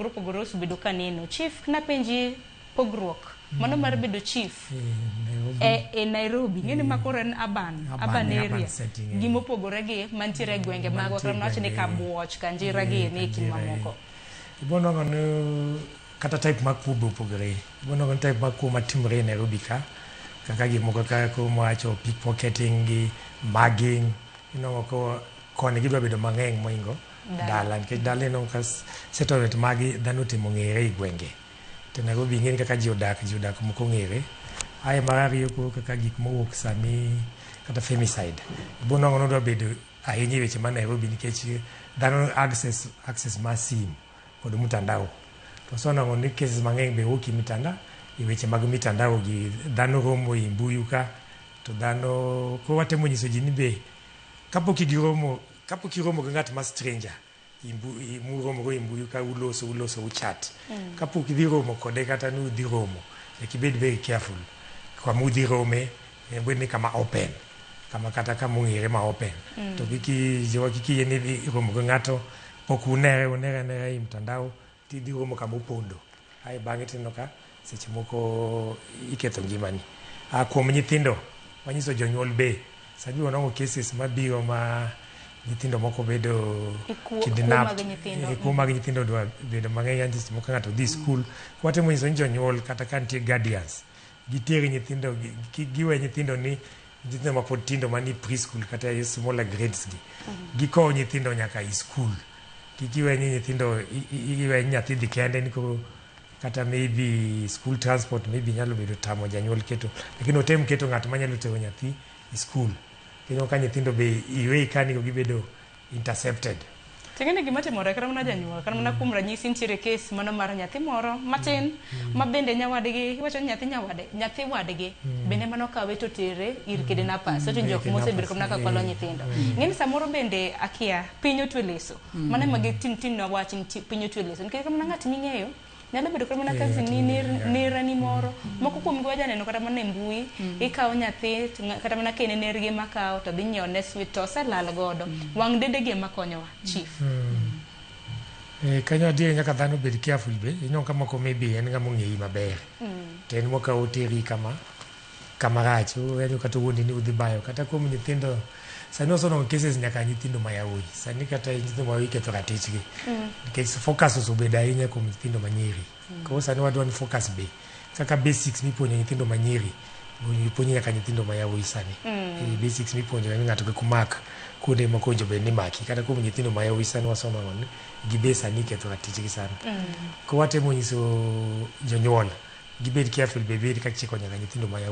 pogore osebedo kaneno. Chief napenji pogruok mano mar bedo chief e Nairobi ngene makoro en urban area gimopogore gi mantiere gwenge magwa kama wacho ni Kabuoch Kanjira gi ne kimamoko. Ibono ngono kata type mag kuo pogore. Ibono ngono type mag kuo matimore e Nairobi ka kaka gimoko kaka ko wacho pickpocketing gi mugging ko koni gidwa bedo mang'eny moingo dala nikech dala no kas settlement magi dhano timo ng'ere i gwenge to Nairobi ng'eni kaka ji odak moko ng'ere ai marariyo ko kaka gik mowuok sani kata femicide bono ngono dwa bedo ahinya weche ma Nairobi nikech dhano access ma sim kod mtandao to sono ngono cases mang'eny be wuok i mitandao i weche mag mitandao gi dhano romo i mbui ka to dhano ko watemo nyiso ji ni be kapok iromo gi ng'at ma stranger muromo go imbuyu ka uloso uchat kapok idhi romo kode kata nu dhi romo kibed very careful kama udhi rome bed ni kama open kama kata kama ung'ere ma open to kiki yeni dhi romo go ng'ato pok unere i mtandao tidhi romo kama opondo ai bang'e tineno ka seche moko iketho ngimani kuom nyithindo manyiso jonyuol be sani wanongo cases mabiro ma nyithindo moko bedo kidnap kuo mag nyithindo dwa bedo mang'eny antis moko ng'ato dhi school watemo nyiso ni jonyuol kata ka nitie guardians giteri nyithindo giwe nyithindo ni nyithindo ma pod tindo mani preschool kata smaller grades gi gikowo nyithindo nyaka i school kikiwe ni nyithindo iwe nyathi dhi kende niko kata maybe school transport maybe nyalo bedo tamo janyuol keto lakini otem keto ng'at manyalo tero nyathi i school kendo ka nyithindo be iwe ikani go gibedo intercepted. Tingene gima timore kata mana janyuol kata mana kuom ranyisi nitiere case mano mar nyathi moro matin ma bende nyawadgi iwacho ni nyathi wadgi bende mano kawe to tere ir kidnappers to jok mose bir komna ka kwalo nyithindo ngeni samoro bende akia piny otwe leso mana magi tin na wach piny otwe leso nikech kama ng'at ming'eyo nyalo bedo kama na kazi ni rani moro moko kuom gwa janeno kata mana mbui ikawo nyathi kata mana kene nergi makawo to dhi nyiewo ne sweet to selal godo wang dede gi makonyowa chief kanyo adhiye nyaka dhano bed careful be inyo kama ko maybe en ngamo ng'eyi maber to en moka oteri kama rach wedo kata wuondi ni udhi bayo kata kuom nyithindo sani osono cases nyaka nyithindo mayawuoyi sani kata nyithindo mayawuoyi ketho ratichgi nikech focus osebedo ahinya kuom nyithindo manyiri koro sani wadwa ni focus be kaka basics mipuonjo nyithindo manyiri ipuonjo nyaka nyithindo mayawuoyi sani basics mipuonjo ni ng'ato kik mak kuonde moko owinjo bed ni maki kata kuom nyithindo mayawuoyi sani wasomo ni gibe sani ketho ratichgi sana koro watemo nyiso jonyuol gibed careful be bed ka chiko nyaka nyithindo mayawuoyi